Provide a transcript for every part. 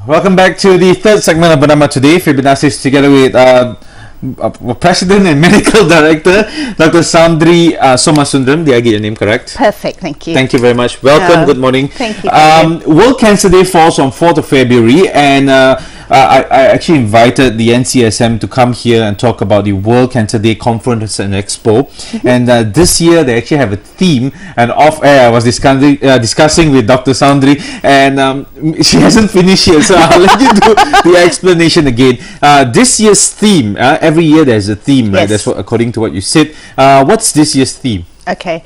Welcome back to the third segment of Bernama today. Fibonacci is together with President and Medical Director, Dr. Soundri Somasundram. Did I get your name correct? Perfect, thank you. Thank you very much. Welcome, good morning. Thank you. World Cancer Day falls on 4th of February, and I actually invited the NCSM to come here and talk about the World Cancer Day Conference and Expo. And this year they actually have a theme, and off air I was discussing with Dr. Soundri, and she hasn't finished yet, so I'll let you do the explanation again. This year's theme, every year there's a theme, right? Yes. That's what, according to what you said. What's this year's theme? Okay.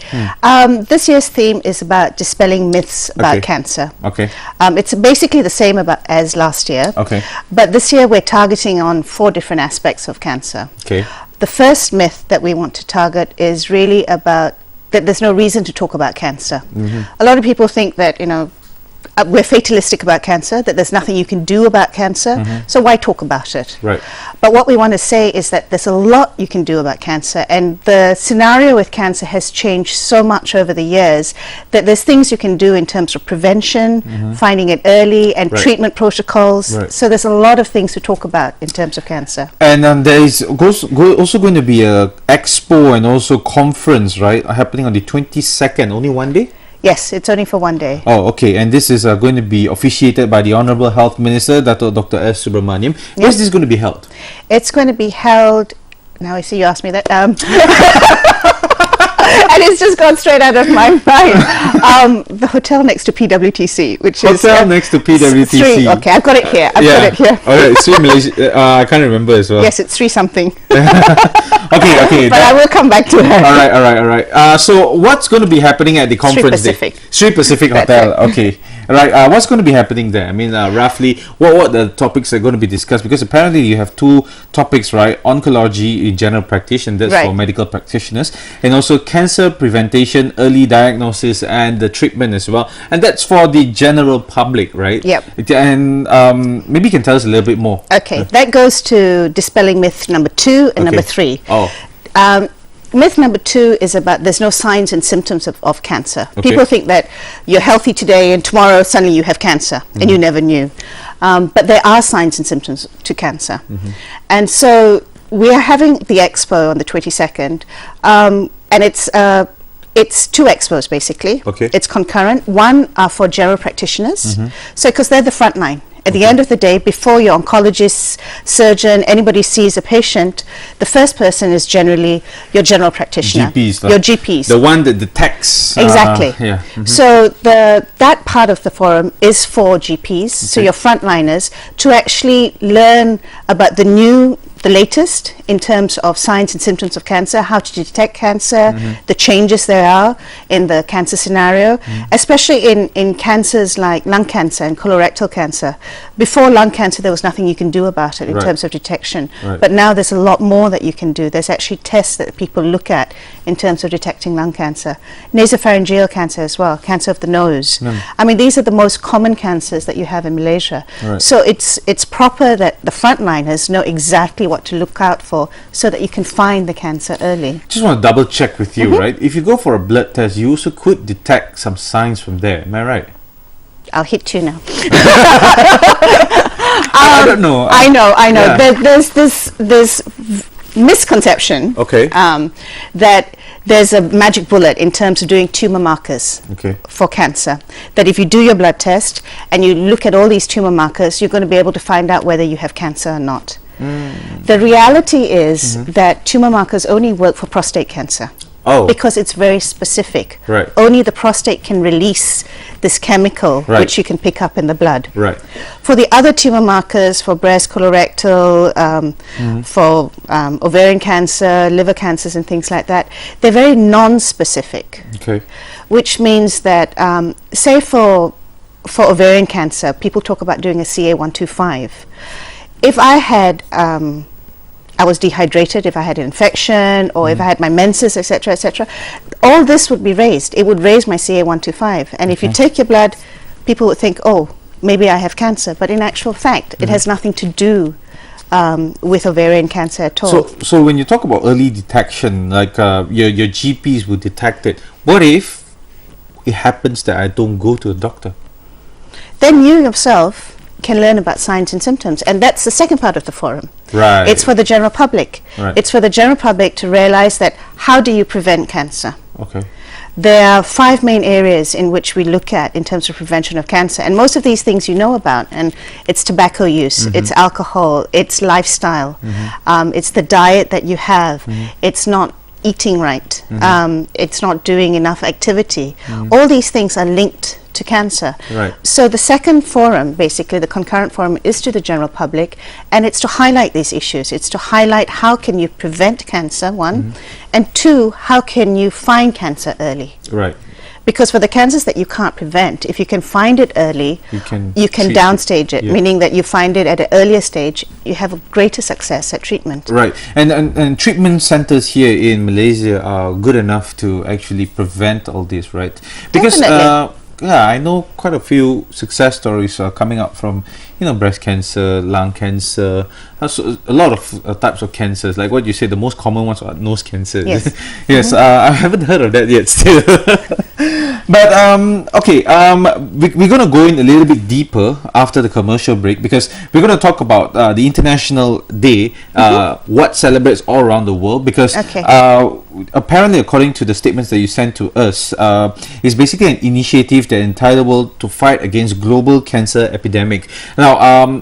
This year's theme is about dispelling myths about cancer. Okay. It's basically the same as last year. Okay. But this year we're targeting on 4 different aspects of cancer. Okay. The first myth that we want to target is really about that there's no reason to talk about cancer. A lot of people think that, we're fatalistic about cancer, that there's nothing you can do about cancer, so why talk about it? Right. But what we want to say is that there's a lot you can do about cancer, and the scenario with cancer has changed so much over the years that there's things you can do in terms of prevention, finding it early, and treatment protocols. So there's a lot of things to talk about in terms of cancer. And there is also going to be a expo and also conference, right, happening on the 22nd, only one day? Yes, it's only for one day. Oh, okay. And this is going to be officiated by the Honourable Health Minister, Dr. S. Subramaniam. Where is this going to be held? It's going to be held... Now I see you asked me that. And it's just gone straight out of my mind. The hotel next to PWTC, which is... Hotel next to PWTC. Okay, I've got it here. I've got it here. All right, Sri Malaysia. I can't remember as well. Yes, it's 3 something. Okay. But I will come back to that. All right. So what's going to be happening at the conference? Sri Pacific Hotel. Okay. All right. What's going to be happening there? I mean, roughly, what the topics are going to be discussed? Because apparently you have 2 topics, right? Oncology in general practice, and that's for medical practitioners, and also cancer prevention, early diagnosis, and the treatment as well. And that's for the general public, right? Yep. And maybe you can tell us a little bit more. Okay. That goes to dispelling myth number 2 and number 3. Myth number 2 is about there's no signs and symptoms of cancer. People think that you're healthy today and tomorrow suddenly you have cancer and you never knew. But there are signs and symptoms to cancer. And so we are having the expo on the 22nd, and it's 2 expos basically. It's concurrent. One are for general practitioners, so because they're the front line. At the end of the day, before your oncologist, surgeon, anybody sees a patient, the first person is generally your general practitioner. Your GPs. The one that detects. Exactly. So that part of the forum is for GPs, so your frontliners, to actually learn about the latest in terms of signs and symptoms of cancer, how to detect cancer, the changes there are in the cancer scenario, especially in cancers like lung cancer and colorectal cancer. Before lung cancer, there was nothing you can do about it in terms of detection. But now there's a lot more that you can do. There's actually tests that people look at in terms of detecting lung cancer. Nasopharyngeal cancer as well, cancer of the nose. I mean, these are the most common cancers that you have in Malaysia. So it's proper that the frontliners know exactly what to look out for so that you can find the cancer early. Just want to double check with you, right? If you go for a blood test, you also could detect some signs from there. Am I right? I'll hit you now. I don't know. I know. Yeah. There's this misconception that there's a magic bullet in terms of doing tumor markers for cancer. That if you do your blood test and you look at all these tumor markers, you're going to be able to find out whether you have cancer or not. The reality is that tumor markers only work for prostate cancer. Because it's very specific. Only the prostate can release this chemical which you can pick up in the blood. For the other tumor markers, for breast, colorectal, for ovarian cancer, liver cancers and things like that, they're very non-specific. Which means that, say for ovarian cancer, people talk about doing a CA125. If I had I was dehydrated, if I had an infection, or if I had my menses, etc., etc., all this would be raised. It would raise my CA125. And if you take your blood, people would think, oh, maybe I have cancer. But in actual fact, it has nothing to do with ovarian cancer at all. So when you talk about early detection, like your GPs would detect it, what if it happens that I don't go to a doctor? Then you yourself can learn about signs and symptoms. And that's the second part of the forum. Right. It's for the general public. Right. It's for the general public to realize that how do you prevent cancer? Okay. There are 5 main areas in which we look at in terms of prevention of cancer, and most of these things you know about, and it's tobacco use, it's alcohol, it's lifestyle, it's the diet that you have, it's not eating right, it's not doing enough activity. All these things are linked to cancer. Right. So the second forum, basically the concurrent forum, is to the general public, and it's to highlight these issues. It's to highlight how can you prevent cancer, one, and two, how can you find cancer early. Right. Because for the cancers that you can't prevent, if you can find it early, you can downstage it, yeah. Meaning that you find it at an earlier stage, you have a greater success at treatment. Right. And treatment centers here in Malaysia are good enough to actually prevent all this, right? Because I know quite a few success stories coming up from, breast cancer, lung cancer, a lot of types of cancers. Like what you said, the most common ones are nose cancer. Yes. Yes, I haven't heard of that yet still. But we're going to go in a little bit deeper after the commercial break, because we're going to talk about the International Day, what celebrates all around the world, because apparently, according to the statements that you sent to us, it's basically an initiative that entire the world to fight against global cancer epidemic. Now,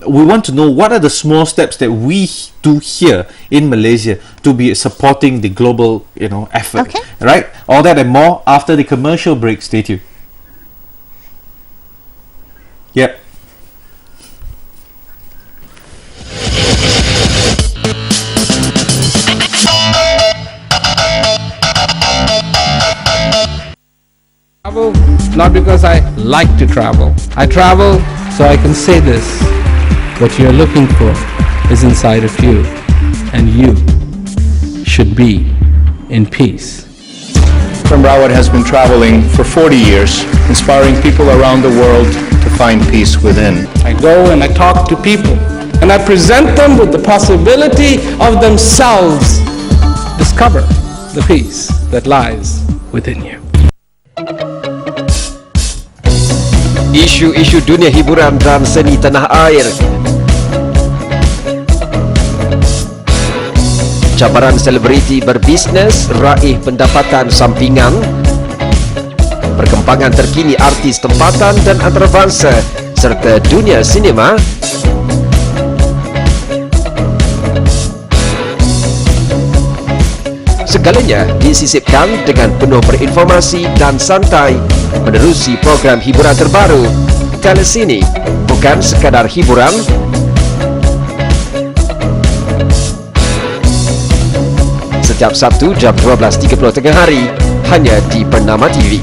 we want to know what are the small steps that we do here in Malaysia to be supporting the global, effort. Okay. Right? All that and more after the commercial break. Stay tuned. Yep. Travel, not because I like to travel. I travel so I can say this. What you're looking for is inside of you, and you should be in peace. Rawat has been traveling for 40 years, inspiring people around the world to find peace within. I go and I talk to people, and I present them with the possibility of themselves discover the peace that lies within you. Isu-isu dunia hiburan dan seni tanah air. Cabaran selebriti berbisnes raih pendapatan sampingan. Perkembangan terkini artis tempatan dan antarabangsa serta dunia sinema. Segalanya disisipkan dengan penuh berinformasi dan santai menerusi program hiburan terbaru. Telesini bukan sekadar hiburan, setiap Sabtu jam 12.30 tengah hari hanya di Bernama TV.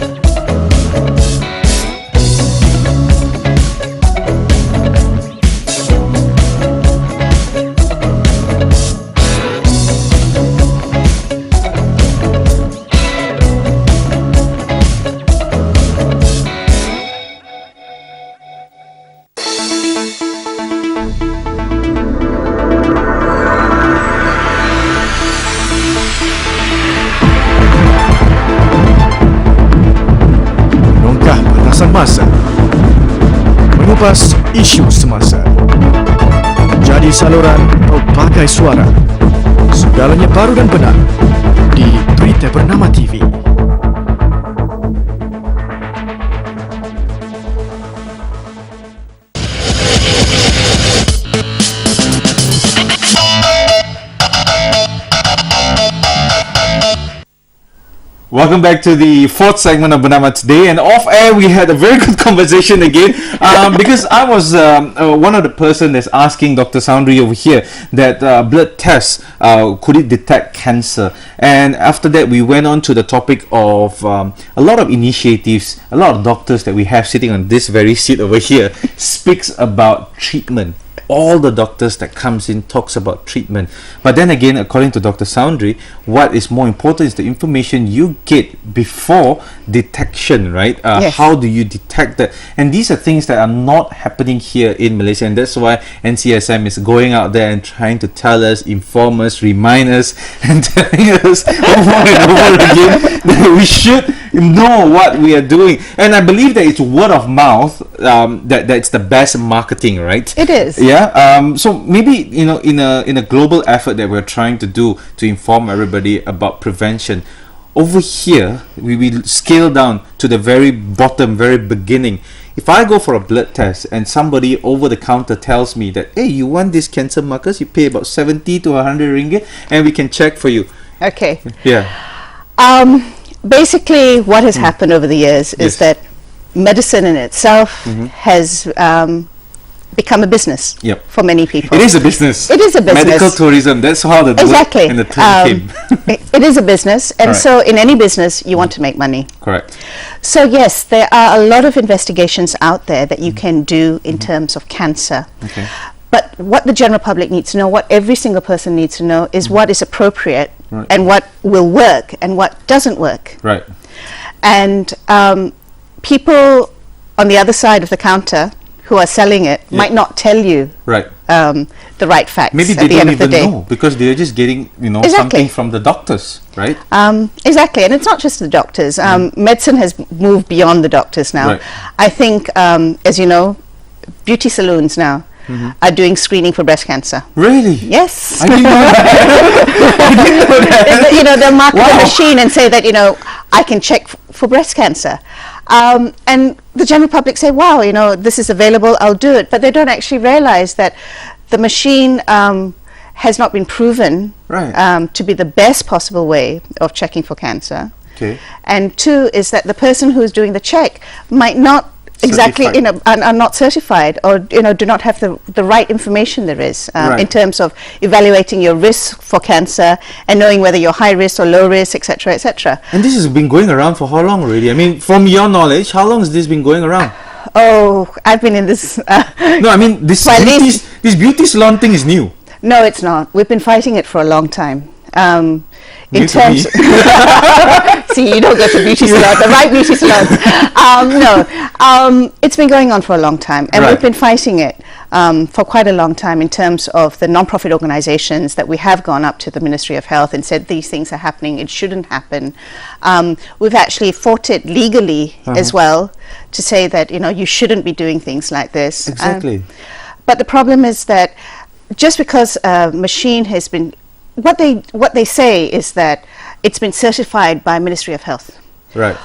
Masa mengupas isu semasa, jadi saluran pelbagai suara, segalanya baru dan benar di Berita Bernama TV. Welcome back to the fourth segment of Bernama today, and off air we had a very good conversation again because I was one of the person that's asking Dr. Soundry over here that blood tests could it detect cancer, and after that we went on to the topic of a lot of initiatives. A lot of doctors that we have sitting on this very seat over here speaks about treatment. all the doctors that comes in talks about treatment. But then again, according to Dr. Soundry, what is more important is the information you get before detection, right? Yes. How do you detect that? And these are things that are not happening here in Malaysia, and that's why NCSM is going out there and trying to tell us, inform us, remind us, and telling us over and over again that we should know what we are doing. And I believe that it's word of mouth, that's the best marketing, right? It is. Yeah. So maybe, in a global effort that we're trying to do to inform everybody about prevention, over here we will scale down to the very bottom, very beginning. If I go for a blood test and somebody over the counter tells me that, hey, you want these cancer markers, you pay about 70 to 100 ringgit and we can check for you. Okay. Yeah. Basically, what has happened over the years is that medicine in itself has become a business for many people. It is a business. It is a business. Medical tourism, that's how the exactly. word and the term came. It is a business, and so in any business, you want to make money. Correct. So yes, there are a lot of investigations out there that you can do in terms of cancer. Okay. But what the general public needs to know, what every single person needs to know, is what is appropriate and what will work and what doesn't work. Right. And people on the other side of the counter who are selling it might not tell you the right facts. Maybe they don't even know because they're just getting something from the doctors, right? Exactly, and it's not just the doctors. Medicine has moved beyond the doctors now. Right. I think, as you know, beauty salons now are doing screening for breast cancer. Really? Yes. I didn't know that. I didn't know that. They'll market a machine and say that, I can check for breast cancer. And the general public say, wow, this is available, I'll do it. But they don't actually realize that the machine has not been proven to be the best possible way of checking for cancer. Okay. And two is that the person who is doing the check might not exactly, are not certified or, do not have the right information there is in terms of evaluating your risk for cancer and knowing whether you're high risk or low risk, etc., etc. And this has been going around for how long already? I mean, from your knowledge, how long has this been going around? Oh, I've been in this... no, I mean, this beauty salon thing is new. No, it's not. We've been fighting it for a long time. In terms see, you don't go to beauty salons, the right beauty salons. It's been going on for a long time, and we've been fighting it for quite a long time in terms of the non-profit organizations that we have gone up to the Ministry of Health and said these things are happening, it shouldn't happen. We've actually fought it legally as well to say that you shouldn't be doing things like this. Exactly. But the problem is that just because a machine has been what they say is that it's been certified by Ministry of Health. Right.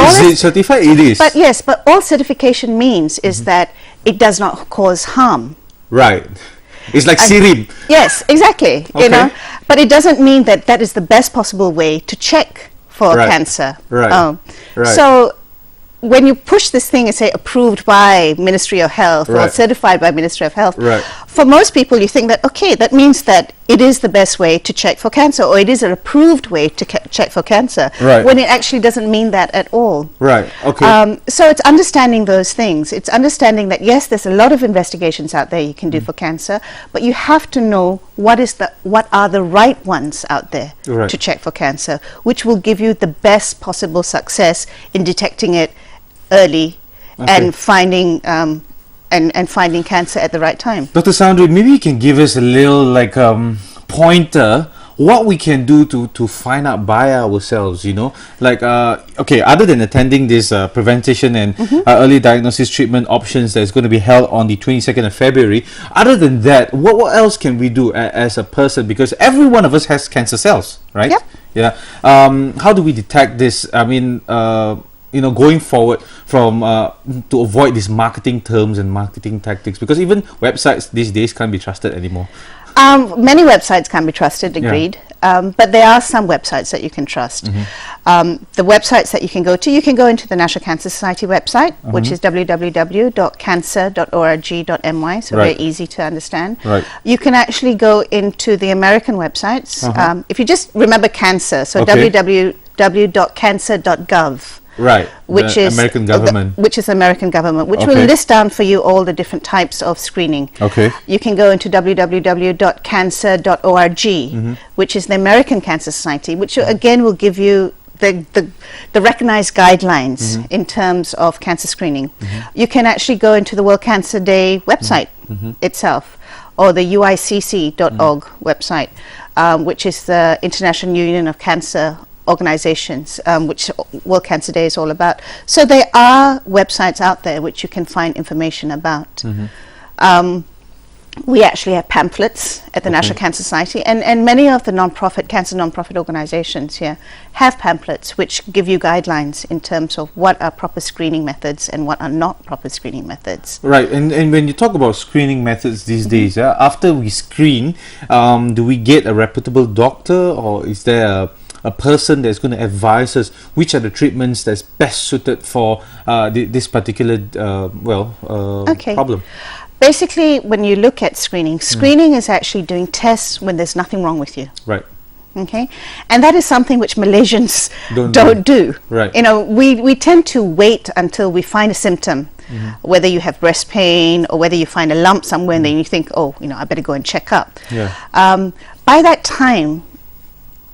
Is it certified? It is. But yes, but all certification means is that it does not cause harm. Right. It's like serum. Yes, exactly. Okay. But it doesn't mean that that is the best possible way to check for cancer. Right. Right. So when you push this thing and say approved by Ministry of Health or certified by Ministry of Health, for most people you think that, okay, that means that it is the best way to check for cancer or it is an approved way to check for cancer, when it actually doesn't mean that at all. Right, okay. So it's understanding those things. It's understanding that, yes, there's a lot of investigations out there you can do for cancer, but you have to know what are the right ones out there to check for cancer, which will give you the best possible success in detecting it early and finding finding cancer at the right time. Dr. Soundry, maybe you can give us a little pointer what we can do to find out by ourselves, other than attending this prevention and early diagnosis treatment options that's going to be held on the 22nd of February, other than that, what else can we do as a person? Because every one of us has cancer cells, right? Yep. Yeah. How do we detect this? I mean, going forward from to avoid these marketing terms and marketing tactics, because even websites these days can't be trusted anymore. Many websites can be trusted, agreed. But there are some websites that you can trust. The websites that you can go into the National Cancer Society website, which is www.cancer.org.my, so very easy to understand. You can actually go into the American websites. If you just remember cancer, so www.cancer.gov. Right. Which is American government. which is the American government, which will list down for you all the different types of screening. Okay. You can go into www.cancer.org, which is the American Cancer Society, which again will give you the recognized guidelines in terms of cancer screening. You can actually go into the World Cancer Day website itself, or the uicc.org website, which is the International Union of Cancer Organizations, which World Cancer Day is all about. So there are websites out there which you can find information about. We actually have pamphlets at the National Cancer Society, and many of the cancer non-profit organizations here have pamphlets which give you guidelines in terms of what are proper screening methods and what are not proper screening methods. Right, and when you talk about screening methods these days, after we screen, do we get a reputable doctor, or is there a person that's going to advise us which are the treatments that's best suited for this particular problem? Basically, when you look at screening, is actually doing tests when there's nothing wrong with you. Right. Okay, and that is something which Malaysians don't do. Right. You know, we tend to wait until we find a symptom, whether you have breast pain or whether you find a lump somewhere, and then you think, oh, you know, I better go and check up. Yeah. By that time,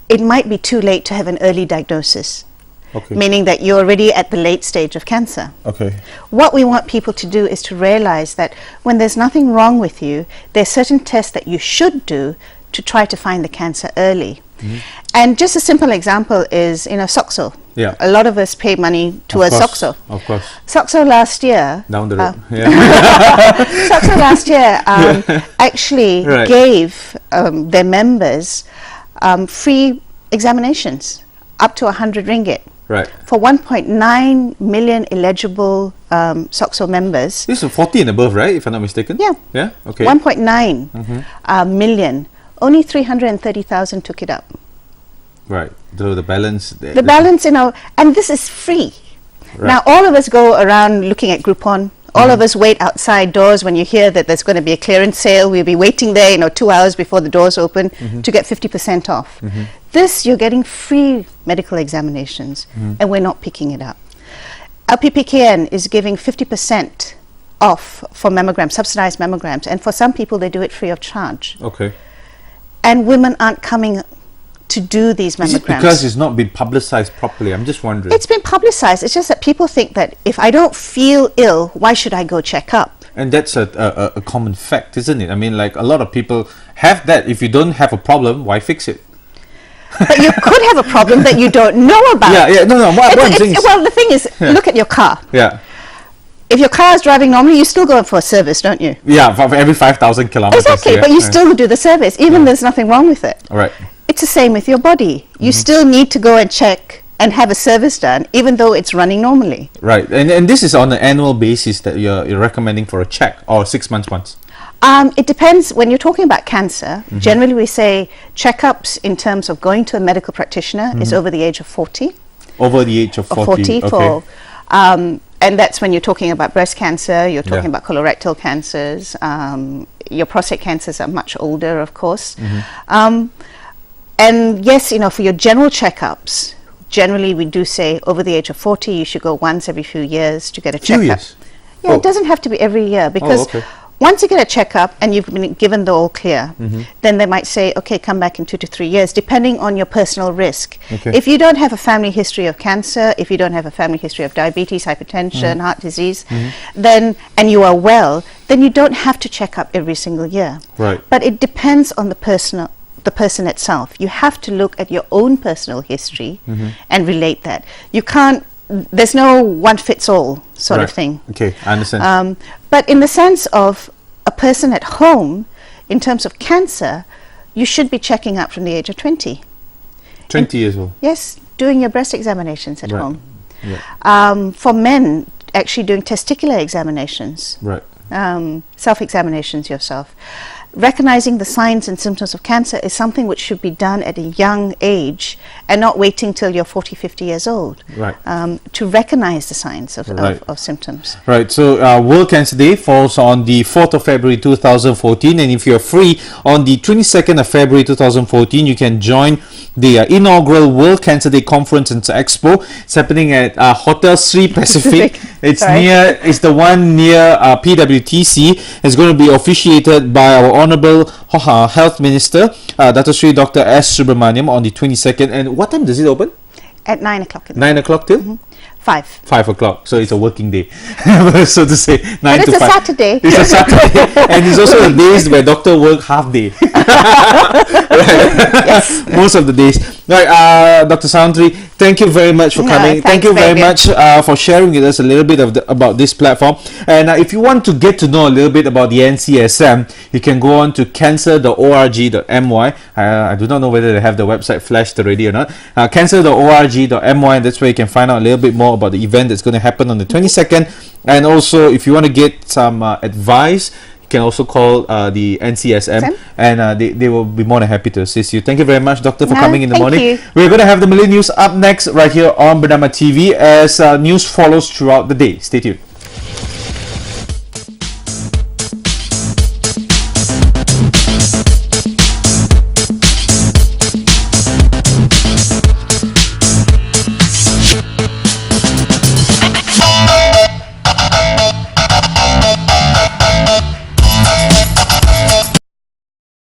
it might be too late to have an early diagnosis. Okay. Meaning that you're already at the late stage of cancer. Okay. What we want people to do is to realize that when there's nothing wrong with you, there's certain tests that you should do to try to find the cancer early. And just a simple example is, you know, Soxo. Yeah. A lot of us pay money towards Soxo. Of course. Soxo last year... Down the road. Soxo last year actually gave their members free examinations up to 100 ringgit. Right. For 1.9 million eligible Soxo members. This is 40 and above, right? If I'm not mistaken? Yeah. Yeah? Okay. 1.9 million. Only 330,000 took it up. Right. So the balance... The balance, you know, and this is free. Right. Now, all of us go around looking at Groupon. All of us wait outside doors when you hear that there's going to be a clearance sale. We'll be waiting there, you know, 2 hours before the doors open to get 50% off. This, you're getting free medical examinations, and we're not picking it up. LPPKN is giving 50% off for mammograms, subsidized mammograms, and for some people, they do it free of charge. Okay. And women aren't coming to do these mammograms. Is it because it's not been publicized properly? I'm just wondering. It's been publicized. It's just that people think that if I don't feel ill, why should I go check up? And that's a common fact, isn't it? I mean, like, a lot of people have that. If you don't have a problem, why fix it? But you could have a problem that you don't know about. No. What I'm saying is, well, the thing is, look at your car. Yeah. If your car is driving normally, you still go for a service, don't you? Yeah, for every 5,000 kilometers. Exactly, but you still do the service, even there's nothing wrong with it. All right. It's the same with your body. You still need to go and check and have a service done, even though it's running normally. Right, and this is on an annual basis that you're recommending for a check, or 6 months once? It depends. When you're talking about cancer, generally we say checkups in terms of going to a medical practitioner is over the age of 40. Over the age of 40, okay. And that's when you're talking about breast cancer, you're talking about colorectal cancers, your prostate cancers are much older, of course. And yes, you know, for your general checkups, generally we do say over the age of 40, you should go once every few years to get a checkup. Years? Yeah, it doesn't have to be every year, because once you get a checkup and you've been given the all clear, then they might say, okay, come back in 2 to 3 years, depending on your personal risk. Okay. If you don't have a family history of cancer, if you don't have a family history of diabetes, hypertension, heart disease, then, and you are well, then you don't have to check up every single year. Right. But it depends on the person itself. You have to look at your own personal history and relate that. You can't, there's no one fits all sort of thing. Okay, I understand. But in the sense of a person at home, in terms of cancer, you should be checking up from the age of 20. 20 years old? Yes, doing your breast examinations at home. Yeah. For men, actually doing testicular examinations. Right. Self-examinations yourself. recognizing the signs and symptoms of cancer is something which should be done at a young age and not waiting till you're 40, 50 years old, right, to recognize the signs of symptoms. Right, so World Cancer Day falls on the 4th of February 2014, and if you're free on the 22nd of February 2014, you can join the inaugural World Cancer Day Conference and Expo. It's happening at Hotel Sri Pacific. It's the one near PWTC. It's going to be officiated by our Honourable Health Minister, Dr. S. Subramaniam, on the 22nd. And what time does it open? At 9 o'clock. 9 o'clock till? 5 o'clock, so it's a working day, so to say. 9 but to 5. It's a Saturday. It's a Saturday, and it's also the days where doctor work half day. Yes. Most of the days. Right, Dr. Santri, thank you very much for coming. Thank you very much for sharing with us a little bit about this platform. And if you want to get to know a little bit about the NCSM, you can go on to cancer.org.my. I do not know whether they have the website flashed already or not. Cancer.org.my, and that's where you can find out a little bit more about the event that's going to happen on the 22nd. And also, if you want to get some advice, you can also call the NCSM, and they will be more than happy to assist you. Thank you very much, Doctor, for coming in the morning. You. We're going to have the Malay News up next right here on Bernama TV as news follows throughout the day. Stay tuned.